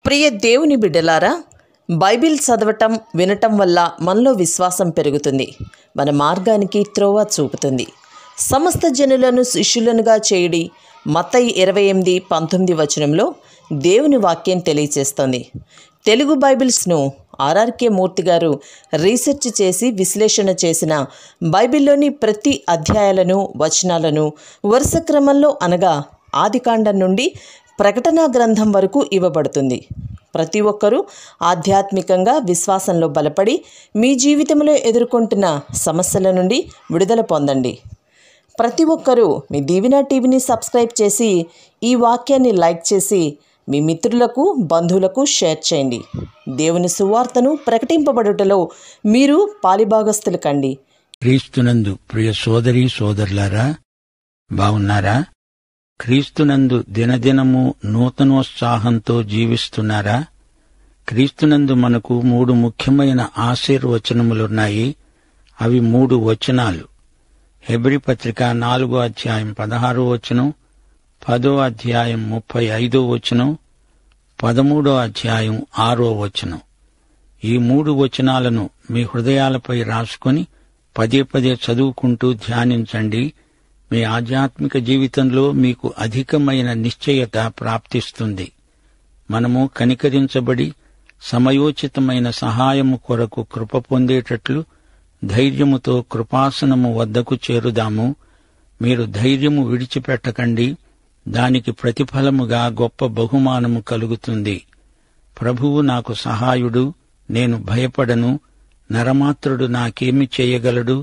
ప్రియ దేవుని బిడ్డలారా, బైబిల్ చదవటం వినటం వల్ల మనలో విశ్వాసం పెరుగుతుంది. మన మార్గానికి త్రోవ చూపుతుంది. సమస్త జనులను శిష్యులనుగా చేయుడి మత్తయి 28:19 దేవుని వాక్యం తెలియచేస్తోంది. తెలుగు బైబిల్స్ను ఆర్ఆర్కే మూర్తి గారు రీసెర్చ్ చేసి విశ్లేషణ చేసిన బైబిల్లోని ప్రతి అధ్యాయాలను వచనాలను వరుస క్రమంలో అనగా ఆదికాండం నుండి ప్రకటన గ్రంథం వరకు ఇవ్వబడుతుంది. ప్రతి ఒక్కరూ ఆధ్యాత్మికంగా విశ్వాసంలో బలపడి మీ జీవితంలో ఎదుర్కొంటున్న సమస్యల నుండి విడుదల పొందండి. ప్రతి ఒక్కరూ మీ దీవెన టీవీని సబ్స్క్రైబ్ చేసి ఈ వాక్యాన్ని లైక్ చేసి మీ మిత్రులకు బంధువులకు షేర్ చేయండి. దేవుని సువార్తను ప్రకటింపబడుటలో మీరు పాలిభాగస్తులు కండి. క్రీస్తునందు ప్రియ సోదరీ సోదరులారా, బావున్నారా? క్రీస్తునందు దినదినము నూతనోత్సాహంతో జీవిస్తున్నారా? క్రీస్తునందు మనకు 3 ముఖ్యమైన ఆశీర్వచనములున్నాయి. అవి 3 వచనాలు. హెబ్రీ పత్రిక 4వ అధ్యాయం 16వ వచనం, 10వ అధ్యాయం 35వ వచనం, 13వ అధ్యాయం 6వ వచనం. ఈ 3 వచనాలను మీ హృదయాలపై రాసుకొని పదే పదే చదువుకుంటూ ధ్యానించండి. మీ ఆధ్యాత్మిక జీవితంలో మీకు అధికమైన నిశ్చయత ప్రాప్తిస్తుంది. మనము కనికరించబడి సమయోచితమైన సహాయము కొరకు కృప పొందేటట్లు ధైర్యముతో కృపాసనము వద్దకు చేరుదాము. మీరు ధైర్యము విడిచిపెట్టకండి. దానికి ప్రతిఫలముగా గొప్ప బహుమానము కలుగుతుంది. ప్రభువు నాకు సహాయుడు, నేను భయపడను, నరమాత్రుడు నాకేమి చేయగలడు?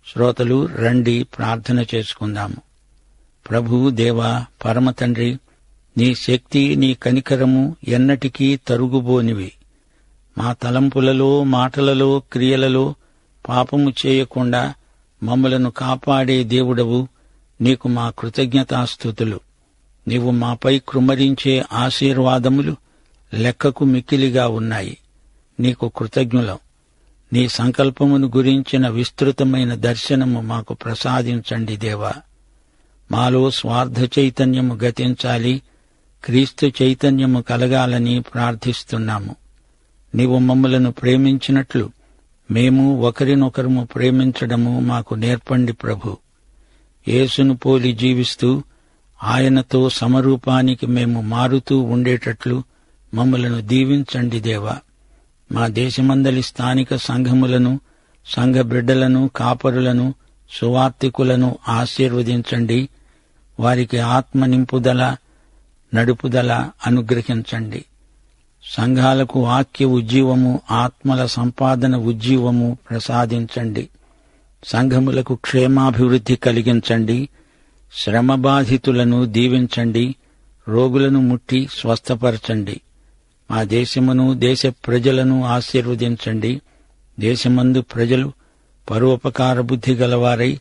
శ్రోతలు రండి, ప్రార్థన చేసుకుందాము. ప్రభువు, దేవా, పరమతండ్రి, నీ శక్తి, నీ కనికరము ఎన్నటికీ తరుగుబోనివి. మా తలంపులలో, మాటలలో, క్రియలలో పాపము చేయకుండా మమ్మలను కాపాడే దేవుడవు. నీకు మా కృతజ్ఞతాస్తుతులు. నీవు మాపై కృమ్మరించే ఆశీర్వాదములు లెక్కకు మిక్కిలిగా ఉన్నాయి. నీకు కృతజ్ఞులం. నీ సంకల్పమును గురించిన విస్తృతమైన దర్శనము మాకు ప్రసాదించండి దేవా. మాలో స్వార్థ చైతన్యము గతించాలి, క్రీస్తు చైతన్యము కలగాలని ప్రార్థిస్తున్నాము. నీవు మమ్మలను ప్రేమించినట్లు మేము ఒకరినొకరము ప్రేమించడము మాకు నేర్పండి ప్రభు. యేసును పోలి జీవిస్తూ ఆయనతో సమరూపానికి మేము మారుతూ ఉండేటట్లు మమ్మలను దీవించండి దేవా. మా దేశమందలి స్థానిక సంఘములను, సంఘ బిడ్డలను, కాపరులను, సువార్తికులను ఆశీర్వదించండి. వారికి ఆత్మ నింపుదల, నడుపుదల అనుగ్రహించండి. సంఘాలకు వాక్య ఉజ్జీవము, ఆత్మల సంపాదన ఉజ్జీవము ప్రసాదించండి. సంఘములకు క్షేమాభివృద్ధి కలిగించండి. శ్రమబాధితులను దీవించండి. రోగులను ముట్టి స్వస్థపరచండి. మా దేశమును, దేశ ప్రజలను ఆశీర్వదించండి. దేశమందు ప్రజలు పరోపకార బుద్ధి గలవారై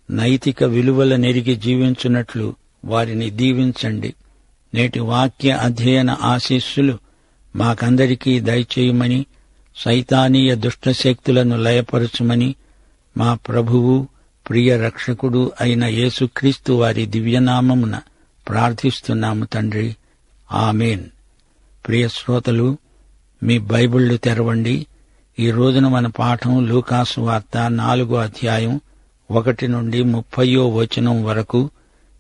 నైతిక విలువల నెరిగి జీవించున్నట్లు వారిని దీవించండి. నేటి వాక్య అధ్యయన ఆశీస్సులు మాకందరికీ దయచేయమని, సైతానీయ దుష్టశక్తులను లయపరచుమని మా ప్రభువు, ప్రియ రక్షకుడు అయిన యేసుక్రీస్తు వారి దివ్యనామమున ప్రార్థిస్తున్నాము తండ్రి. ఆమేన్. ప్రియ శ్రోతలు, మీ బైబిళ్లు తెరవండి. ఈ రోజున మన పాఠం లూకాసు వార్త 4వ అధ్యాయం 1 నుండి 30వ వచనం వరకు.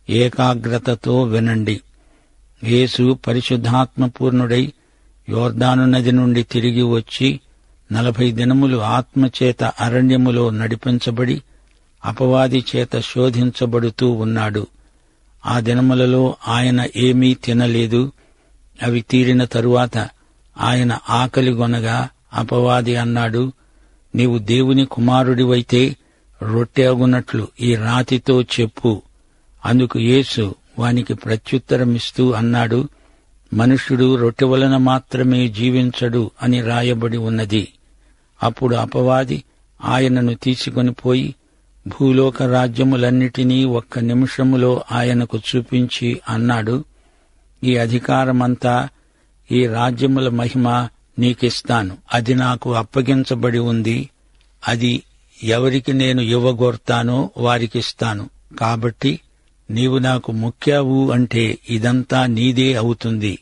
ఏకాగ్రతతో వినండి. యేసు పరిశుద్ధాత్మపూర్ణుడై యోర్దాను నది నుండి తిరిగి వచ్చి 40 దినములు ఆత్మచేత అరణ్యములో నడిపించబడి అపవాది చేత శోధించబడుతూ ఉన్నాడు. ఆ దినములలో ఆయన ఏమీ తినలేదు. అవి తీరిన తరువాత ఆయన ఆకలిగొనగా అపవాది అన్నాడు, నీవు దేవుని కుమారుడివైతే రొట్టె అగునట్లు ఈ రాతితో చెప్పు. అందుకు యేసు వానికి ప్రత్యుత్తరమిస్తూ అన్నాడు, మనుష్యుడు రొట్టె వలన మాత్రమే జీవించడు అని రాయబడి ఉన్నది. అప్పుడు అపవాది ఆయనను తీసుకొని పోయి భూలోక రాజ్యములన్నిటినీ 1 నిమిషములో ఆయనకు చూపించి అన్నాడు, ఈ అధికారమంతా, ఈ రాజ్యముల మహిమ నీకిస్తాను. అది నాకు అప్పగించబడి ఉంది. అది ఎవరికి నేను ఇవ్వగోర్తానో వారికిస్తాను. కాబట్టి నీవు నాకు మొక్కావు అంటే ఇదంతా నీదే అవుతుంది.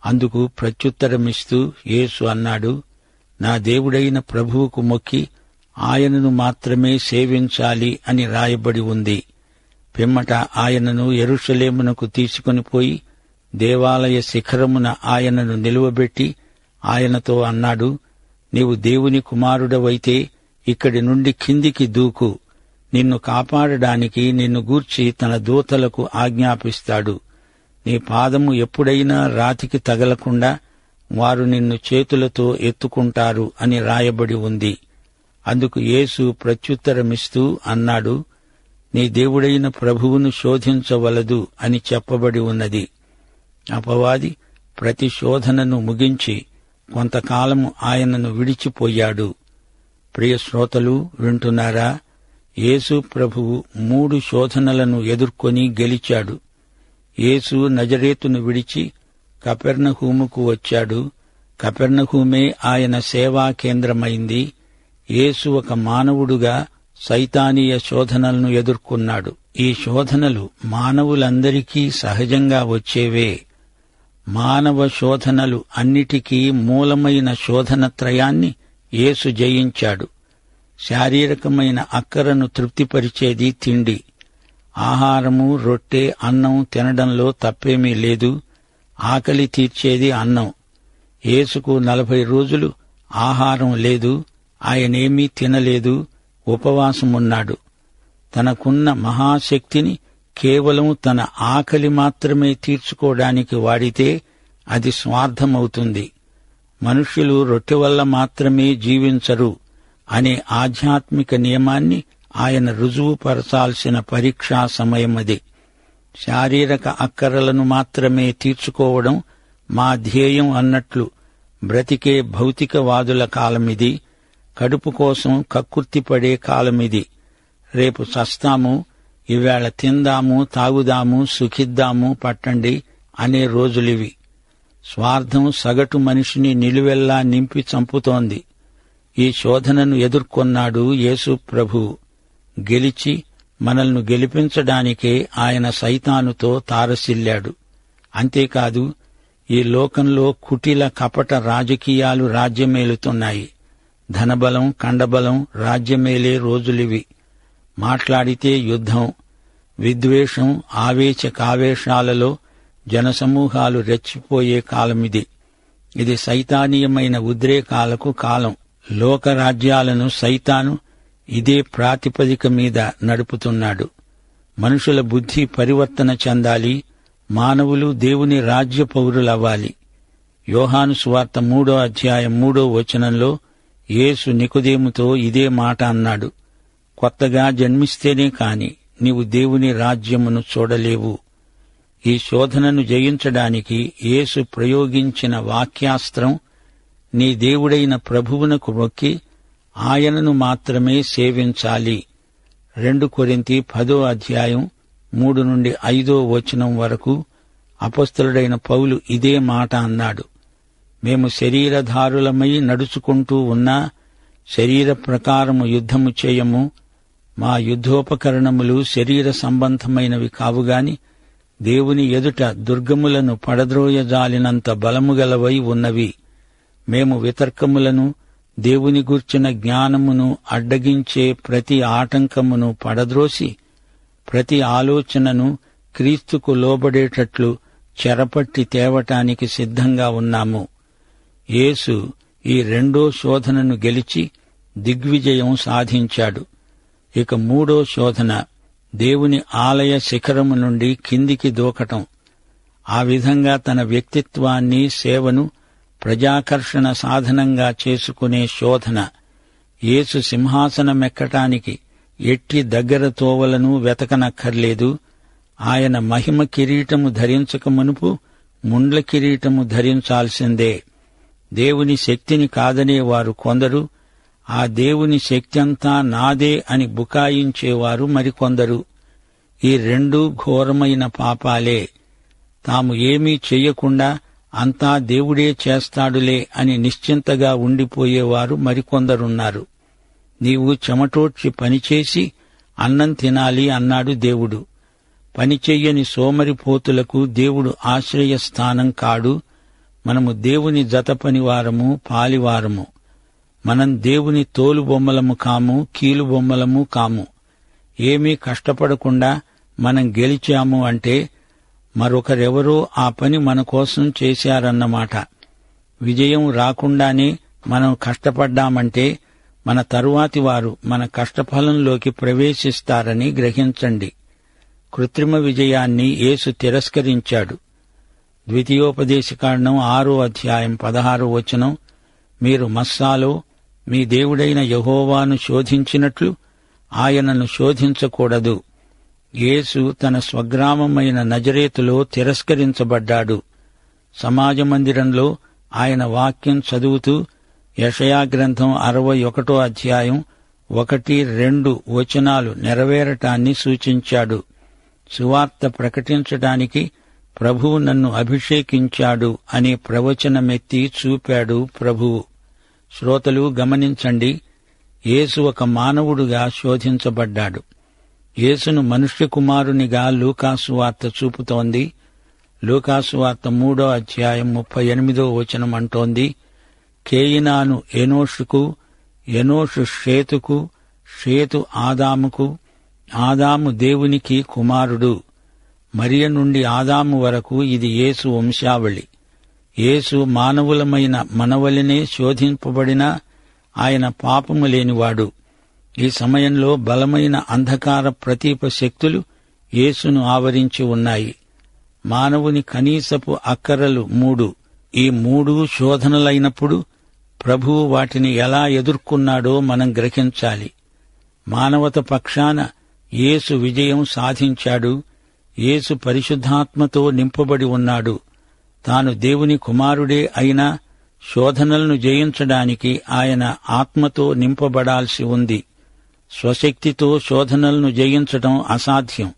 అందుకు ప్రత్యుత్తరమిస్తూ యేసు అన్నాడు, నా దేవుడైన ప్రభువుకు మొక్కి ఆయనను మాత్రమే సేవించాలి అని రాయబడి ఉంది. పిమ్మట ఆయనను యెరూషలేమునకు తీసుకొనిపోయి దేవాలయ శిఖరమున ఆయనను నిలువబెట్టి ఆయనతో అన్నాడు, నీవు దేవుని కుమారుడవైతే ఇక్కడి నుండి కిందికి దూకు. నిన్ను కాపాడడానికి నిన్ను గూర్చి తన దూతలకు ఆజ్ఞాపిస్తాడు. నీ పాదము ఎప్పుడైనా రాతికి తగలకుండా వారు నిన్ను చేతులతో ఎత్తుకుంటారు అని రాయబడి ఉంది. అందుకు యేసు ప్రత్యుత్తరమిస్తూ అన్నాడు, నీ దేవుడైన ప్రభువును శోధించవలదు అని చెప్పబడి ఉన్నది. అపవాది ప్రతి శోధనను ముగించి కొంతకాలము ఆయనను విడిచిపోయాడు. ప్రియ శ్రోతలు వింటున్నారా? యేసు ప్రభువు 3 శోధనలను ఎదుర్కొని గెలిచాడు. యేసు నజరేతును విడిచి కపెర్నహూముకు వచ్చాడు. కపెర్నహూమే ఆయన సేవా కేంద్రమైంది. యేసు ఒక మానవుడుగా సైతానీయ శోధనలను ఎదుర్కొన్నాడు. ఈ శోధనలు మానవులందరికీ సహజంగా వచ్చేవే. మానవ శోధనలు అన్నిటికీ మూలమైన శోధనత్రయాన్ని యేసు జయించాడు. శారీరకమైన అక్కరను తృప్తిపరిచేది తిండి. ఆహారము, రొట్టె, అన్నం తినడంలో తప్పేమీ లేదు. ఆకలి తీర్చేది అన్నం. యేసుకు 40 రోజులు ఆహారం లేదు. ఆయనేమీ తినలేదు, ఉపవాసమున్నాడు. తనకున్న మహాశక్తిని కేవలం తన ఆకలి మాత్రమే తీర్చుకోవడానికి వాడితే అది స్వార్థమవుతుంది. మనుష్యులు రొట్టె వల్ల మాత్రమే జీవించరు అనే ఆధ్యాత్మిక నియమాన్ని ఆయన రుజువుపరచాల్సిన పరీక్షా సమయమది. శారీరక అక్కరలను మాత్రమే తీర్చుకోవడం మా ధ్యేయం అన్నట్లు బ్రతికే భౌతికవాదుల కాలమిది. కడుపు కోసం కక్కుర్తిపడే కాలమిది. రేపు చస్తాము, ఇవాళ తిందాము, తాగుదాము, సుఖిద్దాము, పట్టండి అనే రోజులివి. స్వార్థం సగటు మనిషిని నిలువెల్లా నింపి చంపుతోంది. ఈ శోధనను ఎదుర్కొన్నాడు యేసు ప్రభువు. గెలిచి మనల్ని గెలిపించడానికే ఆయన సైతానుతో తారసిల్లాడు. అంతేకాదు, ఈ లోకంలో కుటిల కపట రాజకీయాలు రాజ్యమేలుతున్నాయి. ధనబలం, కండబలం రాజ్యమేలే రోజులివి. మాట్లాడితే యుద్ధం, విద్వేషం, ఆవేశకావేశాలలో జనసమూహాలు రెచ్చిపోయే కాలమిది. ఇది సైతానీయమైన ఉద్రేకాలకు కాలం. లోకరాజ్యాలను సైతాను ఇదే ప్రాతిపదిక మీద నడుపుతున్నాడు. మనుషుల బుద్ధి పరివర్తన చెందాలి. మానవులు దేవుని రాజ్య పౌరులవ్వాలి. యోహాను సువార్త 3వ అధ్యాయం 3వ వచనంలో యేసు నికోదేముతో ఇదే మాట అన్నాడు. కొత్తగా జన్మిస్తేనే కాని నీవు దేవుని రాజ్యమును చూడలేవు. ఈ శోధనను జయించడానికి యేసు ప్రయోగించిన వాక్యాస్త్రం, నీ దేవుడైన ప్రభువునకు మొక్కి ఆయనను మాత్రమే సేవించాలి. 2 కొరింథీ 10వ అధ్యాయం 3 నుండి 5వ వచనం వరకు అపొస్తలుడైన పౌలు ఇదే మాట అన్నాడు. మేము శరీరధారులమై నడుచుకుంటూ ఉన్నా శరీర ప్రకారము యుద్ధము చేయము. మా యుద్ధోపకరణములు శరీర సంబంధమైనవి కావుగాని దేవుని ఎదుట దుర్గములను పడద్రోయజాలినంత బలముగలవై ఉన్నవి. మేము వితర్కములను, దేవుని గూర్చిన జ్ఞానమును అడ్డగించే ప్రతి ఆటంకమును పడద్రోసి ప్రతి ఆలోచనను క్రీస్తుకు లోబడేటట్లు చెరపట్టి తేవటానికి సిద్ధంగా ఉన్నాము. యేసు ఈ 2వ శోధనను గెలిచి దిగ్విజయం సాధించాడు. ఇక 3వ శోధన దేవుని ఆలయ శిఖరము నుండి కిందికి దూకటం. ఆ విధంగా తన వ్యక్తిత్వాన్ని, సేవను ప్రజాకర్షణ సాధనంగా చేసుకునే శోధన. యేసు సింహాసనమెక్కటానికి ఎట్టి దగ్గర తోవలను వెతకనక్కర్లేదు. ఆయన మహిమ కిరీటము ధరించక మునుపు ముండ్ల కిరీటము ధరించాల్సిందే. దేవుని శక్తిని కాదనేవారు కొందరు, ఆ దేవుని శక్తంతా నాదే అని బుకాయించేవారు మరికొందరు. ఈ 2 ఘోరమైన పాపాలే. తాము ఏమీ చెయ్యకుండా అంతా దేవుడే చేస్తాడులే అని నిశ్చింతగా ఉండిపోయేవారు మరికొందరున్నారు. నీవు చెమటోడ్చి పనిచేసి అన్నం తినాలి అన్నాడు దేవుడు. పనిచెయ్యని సోమరిపోతులకు దేవుడు ఆశ్రయస్థానం కాడు. మనము దేవుని జతపనివారము, పాలివారము. మనం దేవుని తోలుబొమ్మలము కాము, కీలుబొమ్మలము కాము. ఏమీ కష్టపడకుండా మనం గెలిచాము అంటే మరొకరెవరో ఆ పని మన కోసం చేశారన్నమాట. విజయం రాకుండానే మనం కష్టపడ్డామంటే మన తరువాతి వారు మన కష్టఫలంలోకి ప్రవేశిస్తారని గ్రహించండి. కృత్రిమ విజయాన్ని యేసు తిరస్కరించాడు. ద్వితీయోపదేశకాండం 6వ అధ్యాయం 16వ వచనం, మీరు మస్సాలో మీ దేవుడైన యెహోవాను శోధించినట్లు ఆయనను శోధించకూడదు. యేసు తన స్వగ్రామమైన నజరేతులో తిరస్కరించబడ్డాడు. సమాజ మందిరంలో ఆయన వాక్యం చదువుతూ యెషయా గ్రంథం 61వ అధ్యాయం 1-2 వచనాలు నెరవేరటాన్ని సూచించాడు. సువార్త ప్రకటించడానికి ప్రభువు నన్ను అభిషేకించాడు అనే ప్రవచనమెత్తి చూపాడు ప్రభువు. శ్రోతలు గమనించండి, యేసు ఒక మానవుడుగా శోధించబడ్డాడు. యేసును మనుష్య కుమారునిగా లూకాసు వార్త చూపుతోంది. లూకాసు వార్త 3వ అధ్యాయం 38వ వచనం అంటోంది, కేయినాను ఎనోషుకు, ఎనోషు షేతుకు, షేతు ఆదాముకు, ఆదాము దేవునికి కుమారుడు. మరియ నుండి ఆదాము వరకు ఇది యేసు వంశావళి. యేసు మానవులమైన మనవలనే శోధింపబడినా ఆయన పాపము లేనివాడు. ఈ సమయంలో బలమైన అంధకార ప్రతీప శక్తులు యేసును ఆవరించి ఉన్నాయి. మానవుని కనీసపు అక్కరలు 3. ఈ 3 శోధనలైనప్పుడు ప్రభువు వాటిని ఎలా ఎదుర్కొన్నాడో మనం గ్రహించాలి. మానవత పక్షాన యేసు విజయం సాధించాడు. యేసు పరిశుద్ధాత్మతో నింపబడి ఉన్నాడు. తాను దేవుని కుమారుడే అయినా శోధనలను జయించడానికి ఆయన ఆత్మతో నింపబడాల్సి ఉంది. స్వశక్తితో శోధనలను జయించటం అసాధ్యం.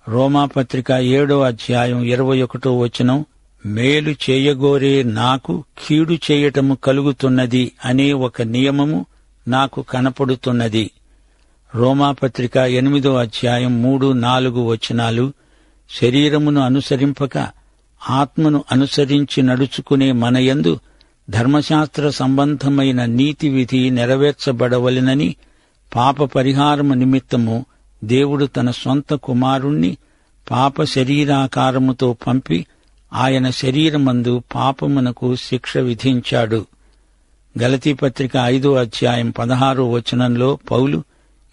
రోమాపత్రిక 7వ అధ్యాయం 21వ వచనం, మేలు చేయగోరే నాకు కీడు చేయటము కలుగుతున్నది అనే ఒక నియమము నాకు కనపడుతున్నది. రోమాపత్రిక 8వ అధ్యాయం 3-4 వచనాలు, శరీరమును అనుసరింపక ఆత్మను అనుసరించి నడుచుకునే మనయందు ధర్మశాస్త్ర సంబంధమైన నీతి విధి నెరవేర్చబడవలెనని పాప పరిహారము నిమిత్తము దేవుడు తన సొంత కుమారుణ్ణి పాప శరీరాకారముతో పంపి ఆయన శరీరమందు పాపమునకు శిక్ష విధించాడు. గలతీపత్రిక 5వ అధ్యాయం 16వ వచనంలో పౌలు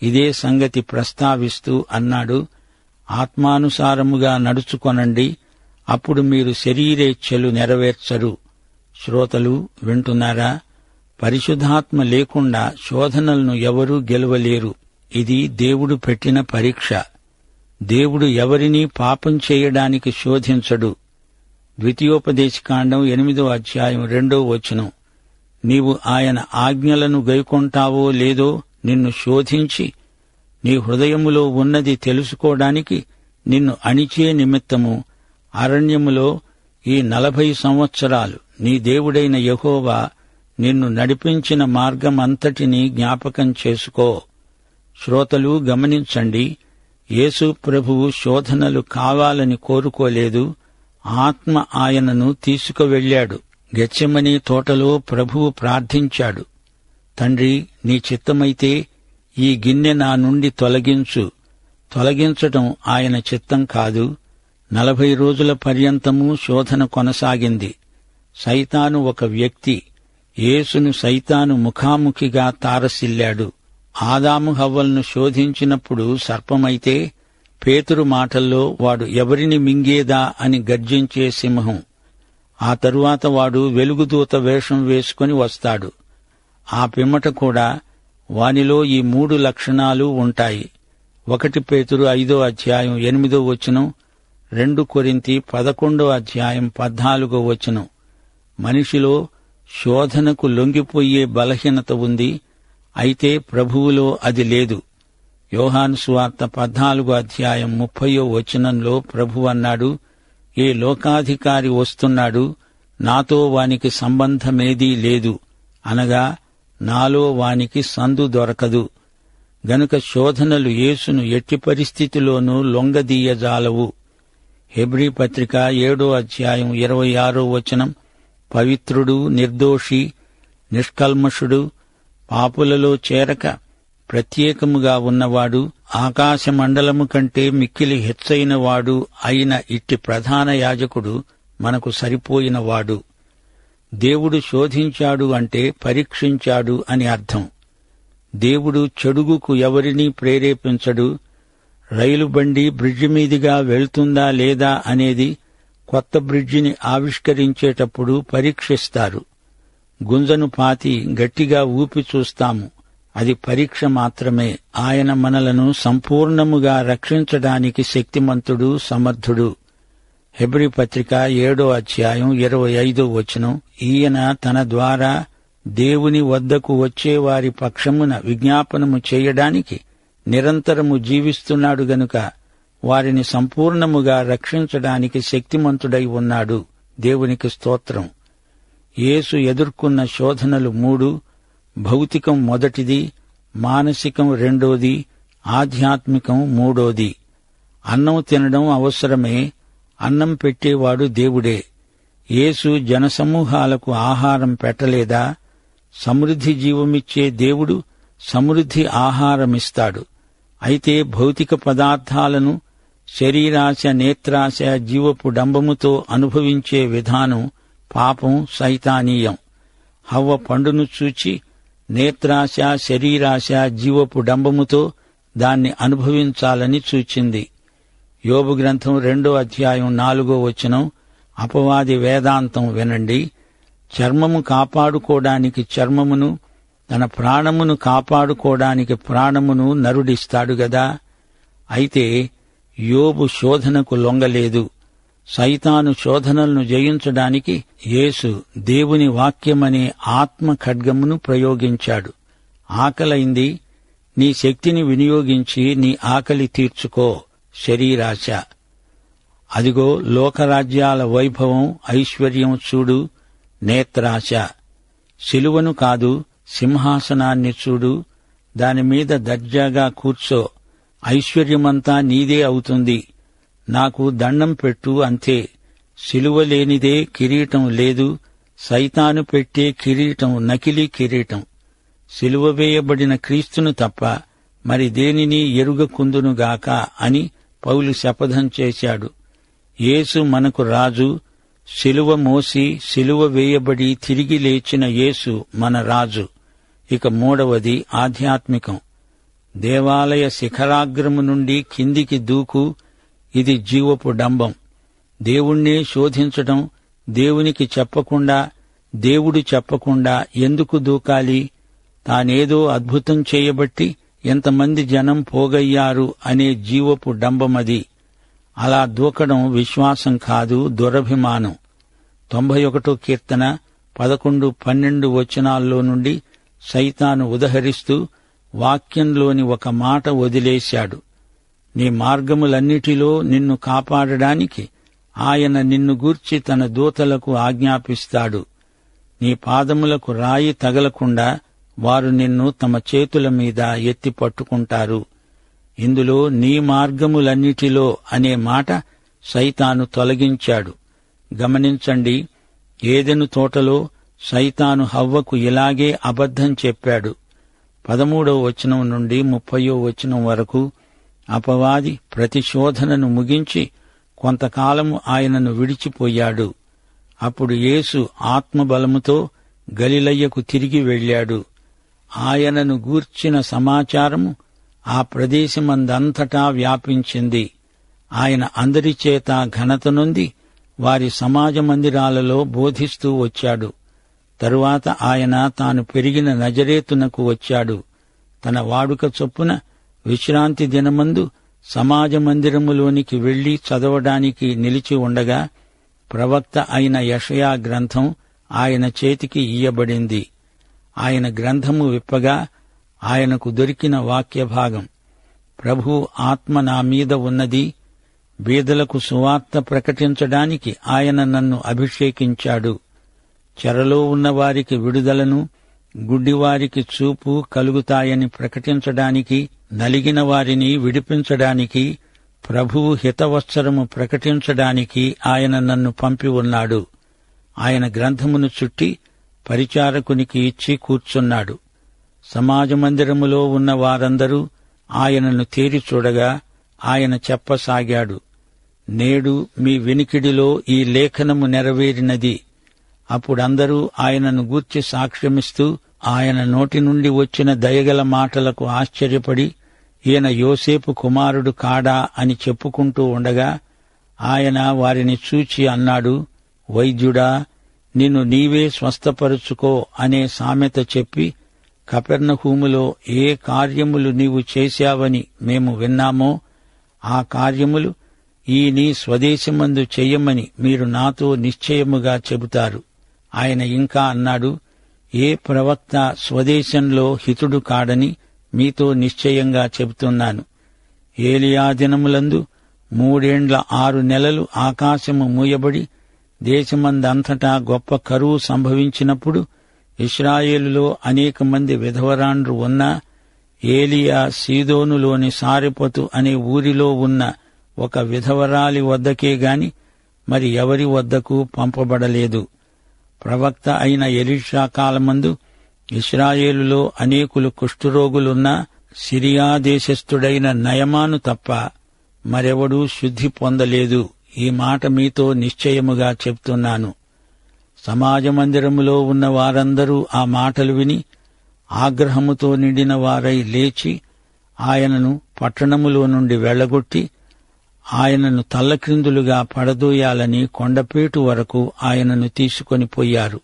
ఇదే సంగతి ప్రస్తావిస్తూ అన్నాడు, ఆత్మానుసారముగా నడుచుకొనండి, అప్పుడు మీరు శరీరేచ్ఛలు నెరవేర్చరు. శ్రోతలు వింటున్నారా? పరిశుద్ధాత్మ లేకుండా శోధనలను ఎవరూ గెలవలేరు. ఇది దేవుడు పెట్టిన పరీక్ష. దేవుడు ఎవరినీ పాపం చేయడానికి శోధించడు. ద్వితీయోపదేశకాండం 8వ అధ్యాయం 2వ వచనం, నీవు ఆయన ఆజ్ఞలను గైకొంటావో లేదో నిన్ను శోధించి నీ హృదయములో ఉన్నది తెలుసుకోవడానికి నిన్ను అణిచే నిమిత్తము అరణ్యములో ఈ 40 సంవత్సరాలు నీ దేవుడైన యెహోవా నిన్ను నడిపించిన మార్గమంతటినీ జ్ఞాపకం చేసుకో. శ్రోతలు గమనించండి, యేసు ప్రభువు శోధనలు కావాలని కోరుకోలేదు. ఆత్మ ఆయనను తీసుకువెళ్ళాడు. గెత్సెమనీ తోటలో ప్రభువు ప్రార్థించాడు, తండ్రి, నీ చిత్తమైతే ఈ గిన్నె నా నుండి తొలగించు. తొలగించటం ఆయన చిత్తం కాదు. 40 రోజుల పర్యంతము శోధన కొనసాగింది. సైతాను ఒక వ్యక్తి. యేసును సైతాను ముఖాముఖిగా తారసిల్లాడు. ఆదాము హవ్వలను శోధించినప్పుడు సర్పమైతే, పేతురు మాటల్లో వాడు ఎవరిని మింగేదా అని గర్జించే సింహం. ఆ తరువాత వాడు వెలుగుదూత వేషం వేసుకుని వస్తాడు. ఆ పిమ్మట కూడా వానిలో ఈ 3 లక్షణాలు ఉంటాయి. 1 పేతురు 5వ అధ్యాయం 8వ వచనం, 2 కొరింథీ 11వ అధ్యాయం 14వ వచనం. మనిషిలో శోధనకు లొంగిపోయే బలహీనత ఉంది, అయితే ప్రభువులో అది లేదు. యోహాను సువార్త 14వ అధ్యాయం 30వ వచనంలో ప్రభువు అన్నాడు, ఏ లోకాధికారి వస్తున్నాడు, నాతో వానికి సంబంధమేదీ లేదు, అనగా నాలో వానికి సందు దొరకదు. గనుక శోధనలు యేసును ఎట్టి పరిస్థితిలోనూ లొంగదీయజాలవు. హెబ్రీ పత్రిక 7వ అధ్యాయం 26వ వచనం, పవిత్రుడు, నిర్దోషి, నిష్కల్మషుడు, పాపులలో చేరక ప్రత్యేకముగా ఉన్నవాడు, ఆకాశమండలము కంటే మిక్కిలి హెచ్చైనవాడు అయిన ఇట్టి ప్రధాన యాజకుడు మనకు సరిపోయినవాడు. దేవుడు శోధించాడు అంటే పరీక్షించాడు అని అర్థం. దేవుడు చెడుగుకు ఎవరినీ ప్రేరేపించడు. రైలు బండి బ్రిడ్జి మీదిగా వెళ్తుందా లేదా అనేది కొత్త బ్రిడ్జిని ఆవిష్కరించేటప్పుడు పరీక్షిస్తారు. గుంజను పాతి గట్టిగా ఊపి చూస్తాము. అది పరీక్ష మాత్రమే. ఆయన మనలను సంపూర్ణముగా రక్షించడానికి శక్తిమంతుడు, సమర్థుడు. హెబ్రీ పత్రిక 7వ అధ్యాయం 25వ వచనం. ఈయన తన ద్వారా దేవుని వద్దకు వచ్చేవారి పక్షమున విజ్ఞాపనము చేయడానికి నిరంతరము జీవిస్తున్నాడు గనుక వారిని సంపూర్ణముగా రక్షించడానికి శక్తిమంతుడై ఉన్నాడు. దేవునికి స్తోత్రం. యేసు ఎదుర్కొన్న శోధనలు 3. భౌతికం మొదటిది, మానసికం రెండోది, ఆధ్యాత్మికం మూడోది. అన్నం తినడం అవసరమే. అన్నం పెట్టేవాడు దేవుడే. యేసు జనసమూహాలకు ఆహారం పెట్టలేదా? సమృద్ధి జీవమిచ్చే దేవుడు సమృద్ధి ఆహారమిస్తాడు. అయితే భౌతిక పదార్థాలను శరీరాశ, నేత్రాశ, జీవపు డంబముతో అనుభవించే విధానం పాపం, సైతానీయం. హవ్వ పండును చూచి నేత్రాశ, శరీరాశ, జీవపు డంబముతో దాన్ని అనుభవించాలని సూచింది. యోబు గ్రంథం 2వ అధ్యాయం 4వ వచనం. అపవాది వేదాంతం వినండి. చర్మము కాపాడుకోవడానికి చర్మమును, తన ప్రాణమును కాపాడుకోవడానికి ప్రాణమును నరుడిస్తాడు గదా. అయితే యోబు శోధనకు లొంగలేదు. సైతాను శోధనలను జయించడానికి యేసు దేవుని వాక్యమనే ఆత్మ ఖడ్గమును ప్రయోగించాడు. ఆకలైంది, నీ శక్తిని వినియోగించి నీ ఆకలి తీర్చుకో. శరీరాశ. అదిగో లోకరాజ్యాల వైభవం, ఐశ్వర్యం చూడు. నేత్రాశ. శిలువను కాదు, సింహాసనాన్ని చూడు. దానిమీద దర్జాగా కూర్చో. ఐశ్వర్యమంతా నీదే అవుతుంది. నాకు దండం పెట్టు, అంతే. శిలువ లేనిదే కిరీటం లేదు. సైతాను పెట్టే కిరీటం నకిలీ కిరీటం. శిలువ వేయబడిన క్రీస్తును తప్ప మరి దేనిని ఎరుగకుందునుగాక అని పౌలు శపథం చేశాడు. యేసు మనకు రాజు. శిలువ మోసి శిలువ వేయబడి తిరిగి లేచిన యేసు మన రాజు. ఇక మూడవది ఆధ్యాత్మికం. దేవాలయ శిఖరాగ్రము నుండి కిందికి దూకు. ఇది జీవపు డంబం. దేవుణ్ణే శోధించటం. దేవునికి చెప్పకుండా, దేవుడు చెప్పకుండా ఎందుకు దూకాలి? తానేదో అద్భుతం చేయబట్టి ఎంతమంది జనం పోగయ్యారు అనే జీవపు డంబమది. అలా దూకడం విశ్వాసం కాదు, దురభిమానం. 91 కీర్తన 11, 12 వచనాల్లో నుండి సైతాను ఉదహరిస్తూ వాక్యంలోని ఒక మాట వదిలేశాడు. నీ మార్గములన్నిటిలో నిన్ను కాపాడడానికి ఆయన నిన్ను గూర్చి తన దూతలకు ఆజ్ఞాపిస్తాడు. నీ పాదములకు రాయి తగలకుండా వారు నిన్ను తమ చేతుల మీద ఎత్తి పట్టుకుంటారు. ఇందులో నీ మార్గములన్నిటిలో అనే మాట సైతాను తొలగించాడు. గమనించండి, ఏదెను తోటలో సైతాను హవ్వకు ఇలాగే అబద్ధం చెప్పాడు. 13వ వచనం నుండి 30వ వచనం వరకు. అపవాది ప్రతిశోధనను ముగించి కొంతకాలము ఆయనను విడిచిపోయాడు. అప్పుడు యేసు ఆత్మబలముతో గలిలయ్యకు తిరిగి వెళ్లాడు. ఆయనను గూర్చిన సమాచారము ఆ ప్రదేశమందంతటా వ్యాపించింది. ఆయన అందరిచేత ఘనత నొంది వారి సమాజ మందిరాలలో బోధిస్తూ వచ్చాడు. తరువాత ఆయన తాను పెరిగిన నజరేతునకు వచ్చాడు. తన వాడుక చొప్పున విశ్రాంతి దినమందు సమాజ మందిరములోనికి వెళ్లి చదవడానికి నిలిచి ఉండగా ప్రవక్త అయిన యెషయా గ్రంథం ఆయన చేతికి ఇయ్యబడింది. ఆయన గ్రంథము విప్పగా ఆయనకు దొరికిన వాక్యభాగం. ప్రభు ఆత్మ నా మీద ఉన్నది. బీదలకు సువార్త ప్రకటించడానికి ఆయన నన్ను అభిషేకించాడు. చెరలో ఉన్నవారికి విడుదలను, గుడ్డివారికి చూపు కలుగుతాయని ప్రకటించడానికి, నలిగిన వారిని విడిపించడానికి, ప్రభువు హితవత్సరము ప్రకటించడానికి ఆయన నన్ను పంపి ఉన్నాడు. ఆయన గ్రంథమును చుట్టి పరిచారకునికి ఇచ్చి కూర్చున్నాడు. సమాజమందిరములో ఉన్న వారందరూ ఆయనను తేరి చూడగా ఆయన చెప్పసాగాడు, నేడు మీ వినికిడిలో ఈ లేఖనము నెరవేరినది. అప్పుడందరూ ఆయనను గూర్చి సాక్ష్యమిస్తూ ఆయన నోటి నుండి వచ్చిన దయగల మాటలకు ఆశ్చర్యపడి, ఈయన యోసేపు కుమారుడు కాడా అని చెప్పుకుంటూ ఉండగా ఆయన వారిని చూచి అన్నాడు, వైద్యుడా, నిన్ను నీవే స్వస్థపరుచుకో అనే సామెత చెప్పి కపెర్నహూములో ఏ కార్యములు నీవు చేశావని మేము విన్నామో ఆ కార్యములు ఈ నీ స్వదేశమందు చెయ్యమని మీరు నాతో నిశ్చయముగా చెబుతారు. ఆయన ఇంకా అన్నాడు, ఏ ప్రవక్త స్వదేశంలో హితుడు కాడని మీతో నిశ్చయంగా చెబుతున్నాను. ఏలియా దినములందు 3 6 నెలలు ఆకాశము మూయబడి దేశమందంతటా గొప్ప కరువు సంభవించినప్పుడు ఇశ్రాయేలులో అనేక మంది విధవరాండ్రు ఉన్నా ఏలియా సీదోనులోని సారెపతు అనే ఊరిలో ఉన్న ఒక విధవరాలి వద్దకే గాని మరి ఎవరి వద్దకు పంపబడలేదు. ప్రవక్త అయిన ఎలీషా కాలమందు ఇశ్రాయేలులో అనేకులు కుష్ఠరోగులున్నా సిరియా దేశస్థుడైన నయమాను తప్ప మరెవడూ శుద్ధి పొందలేదు. ఈ మాట మీతో నిశ్చయముగా చెప్తున్నాను. సమాజమందిరములో ఉన్న వారందరూ ఆ మాటలు విని ఆగ్రహముతో నిండిన వారై లేచి ఆయనను పట్టణములో నుండి వెళ్లగొట్టి ఆయనను తల్లక్రిందులుగా పడదోయాలని కొండపేటు వరకు ఆయనను తీసుకొని పోయారు.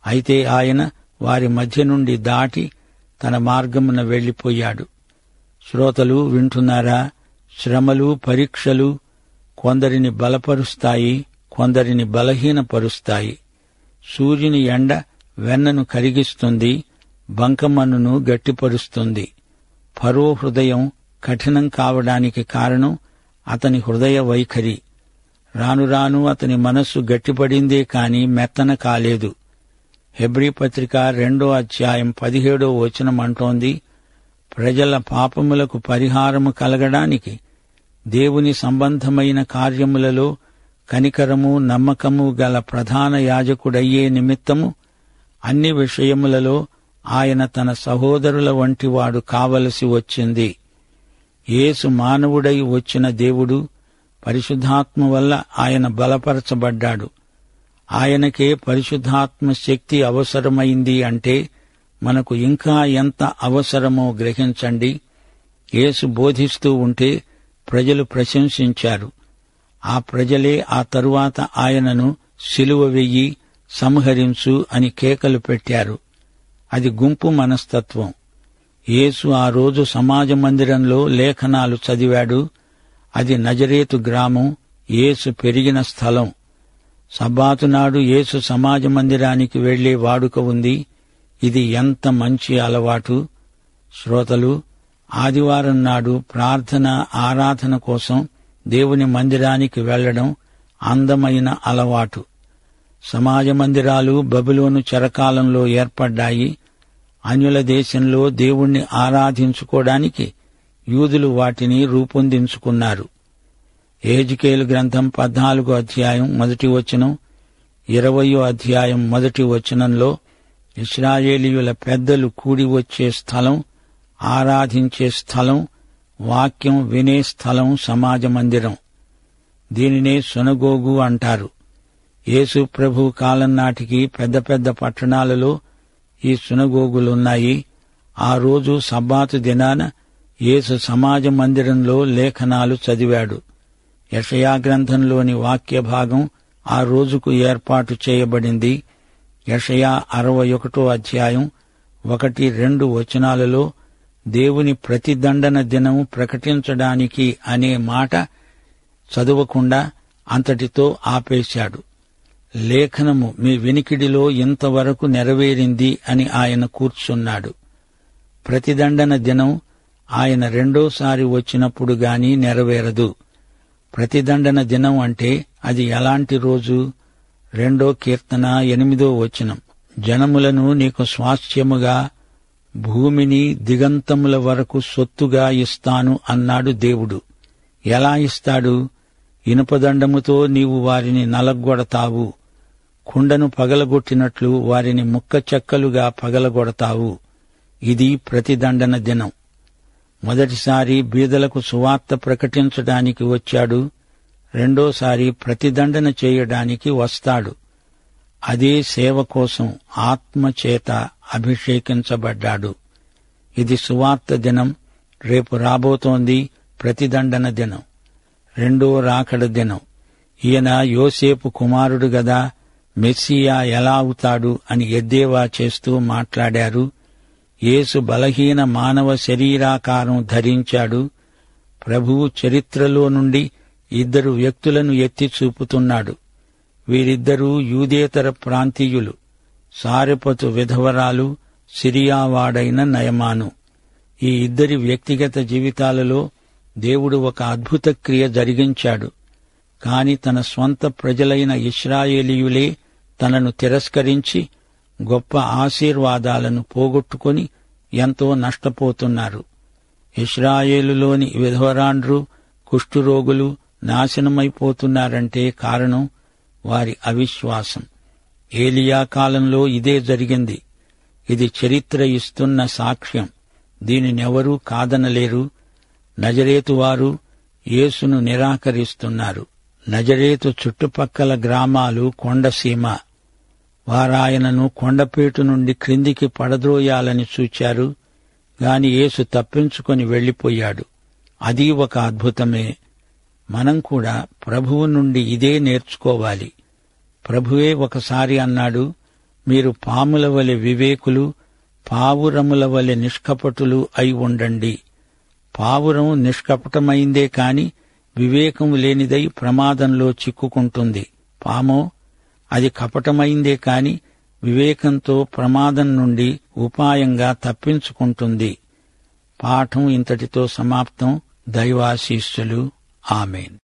అయితే ఆయన వారి మధ్య నుండి దాటి తన మార్గమున వెళ్లిపోయాడు. శ్రోతలు వింటున్నారా? శ్రమలు, పరీక్షలు కొందరిని బలపరుస్తాయి, కొందరిని బలహీనపరుస్తాయి. సూర్యుని ఎండ వెన్నను కరిగిస్తుంది, బంకమన్నును గట్టిపరుస్తుంది. ఫరో హృదయం కఠినం కావడానికి కారణం అతని హృదయ వైఖరి. రాను రాను అతని మనస్సు గట్టిపడిందే కాని మెత్తన కాలేదు. హెబ్రీ పత్రిక 2వ అధ్యాయం 17వ వచనం అంటోంది, ప్రజల పాపములకు పరిహారము కలగడానికి దేవుని సంబంధమైన కార్యములలో కనికరము, నమ్మకము గల ప్రధాన యాజకుడయ్యే నిమిత్తము అన్ని విషయములలో ఆయన తన సహోదరుల వంటివాడు కావలసి వచ్చింది. యేసు మానవుడై వచ్చిన దేవుడు, పరిశుద్ధాత్మ వల్ల ఆయన బలపరచబడ్డాడు. ఆయనకే పరిశుద్ధాత్మ శక్తి అవసరమైంది అంటే మనకు ఇంకా ఎంత అవసరమో గ్రహించండి. యేసు బోధిస్తూ ఉంటే ప్రజలు ప్రశంసించారు. ఆ ప్రజలే ఆ తరువాత ఆయనను సిలువ వెయ్యి, సంహరించు అని కేకలు పెట్టారు. అది గుంపు మనస్తత్వం. యేసు ఆ రోజు సమాజ మందిరంలో లేఖనాలు చదివాడు. అది నజరేతు గ్రామం, యేసు పెరిగిన స్థలం. సబ్బాతు నాడు యేసు సమాజ మందిరానికి వెళ్లే వాడుక ఉంది. ఇది ఎంత మంచి అలవాటు! శ్రోతలు, ఆదివారం నాడు ప్రార్థన, ఆరాధన కోసం దేవుని మందిరానికి వెళ్లడం అందమైన అలవాటు. సమాజ మందిరాలు బబులోను చెరకాలంలో ఏర్పడ్డాయి. అన్యుల దేశంలో దేవుణ్ణి ఆరాధించుకోవడానికి యూదులు వాటిని రూపొందించుకున్నారు. యెహెజ్కేలు గ్రంథం 14వ అధ్యాయం 1వ వచనం, 20వ అధ్యాయం 1వ వచనంలో ఇశ్రాయేలీయుల పెద్దలు కూడి వచ్చే స్థలం, ఆరాధించే స్థలం, వాక్యం వినే స్థలం సమాజ మందిరం. దీనినే సునగోగు అంటారు. యేసు ప్రభు కాలం నాటికి పెద్ద పెద్ద పట్టణాలలో ఈ సునగోగులున్నాయి. ఆ రోజు సబ్బాతు దినాన యేసు సమాజ మందిరంలో లేఖనాలు చదివాడు. యెషయా గ్రంథంలోని వాక్య భాగం ఆ రోజుకు ఏర్పాటు చేయబడింది. యెషయా 61వ అధ్యాయం 1-2 వచనాలలో దేవుని ప్రతిదండన దినం ప్రకటించడానికి అనే మాట చదవకుండా అంతటితో ఆపేశాడు. లేఖనము మీ వినికిడిలో ఇంతవరకు నెరవేరింది అని ఆయన కూర్చున్నాడు. ప్రతిదండన దినం ఆయన రెండోసారి వచ్చినప్పుడు గాని నెరవేరదు. ప్రతిదండన దినం అంటే అది ఎలాంటి రోజు? 2వ కీర్తన 8వ వచనం, జనములను నీకు స్వాస్థ్యముగా, భూమిని దిగంతముల వరకు సొత్తుగా ఇస్తాను అన్నాడు దేవుడు. ఎలా ఇస్తాడు? ఇనుపదండముతో నీవు వారిని నలగొడతావు, కుండను పగలగొట్టినట్లు వారిని ముక్కచెక్కలుగా పగలగొడతావు. ఇది ప్రతిదండన దినం. మొదటిసారి బీదలకు సువార్త ప్రకటించడానికి వచ్చాడు. రెండోసారి ప్రతిదండన చేయడానికి వస్తాడు. అదే సేవ కోసం ఆత్మచేత అభిషేకించబడ్డాడు. ఇది సువార్త దినం. రేపు రాబోతోంది ప్రతిదండన దినం, రెండో రాకడ దినం. ఈయన యోసేపు కుమారుడు గదా, మెస్సియా ఎలా అవుతాడు అని ఎద్దేవా చేస్తూ మాట్లాడారు. యేసు బలహీన మానవ శరీరాకారం ధరించాడు. ప్రభువు చరిత్రలో నుండి 2 వ్యక్తులను ఎత్తి చూపుతున్నాడు. వీరిద్దరూ యూదేతర ప్రాంతీయులు, సారెపతు విధవరాలు, సిరియావాడైన నయమాను. ఈ 2 వ్యక్తిగత జీవితాలలో దేవుడు ఒక అద్భుత క్రియ జరిగించాడు. కాని తన స్వంత ప్రజలైన ఇశ్రాయేలీయులే తనను తిరస్కరించి గొప్ప ఆశీర్వాదాలను పోగొట్టుకుని ఎంతో నష్టపోతున్నారు. ఇశ్రాయేలులోని విధవరాండ్రు, కుష్ఠురోగులు నాశనమైపోతున్నారంటే కారణం వారి అవిశ్వాసం. ఏలియా కాలంలో ఇదే జరిగింది. ఇది చరిత్ర ఇస్తున్న సాక్ష్యం. దీనినెవరూ కాదనలేరు. నజరేతువారు యేసును నిరాకరిస్తున్నారు. నజరేతు చుట్టుపక్కల గ్రామాలు కొండసీమ. వారాయనను కొండపేటు నుండి క్రిందికి పడద్రోయాలని చూచారు. గాని యేసు తప్పించుకొని వెళ్లిపోయాడు. అది ఒక అద్భుతమే. మనం కూడా ప్రభువు నుండి ఇదే నేర్చుకోవాలి. ప్రభువే ఒకసారి అన్నాడు, మీరు పాముల వలె వివేకులు, పావురముల వలె నిష్కపటులు అయి ఉండండి. పావురం నిష్కపటమైందే కాని వివేకం లేనిదై ప్రమాదంలో చిక్కుకుంటుంది. పామో అది కపటమైందే కాని వివేకంతో ప్రమాదం నుండి ఉపాయంగా తప్పించుకుంటుంది. పాఠం ఇంతటితో సమాప్తం. దైవాశీస్సులు. ఆమేన్.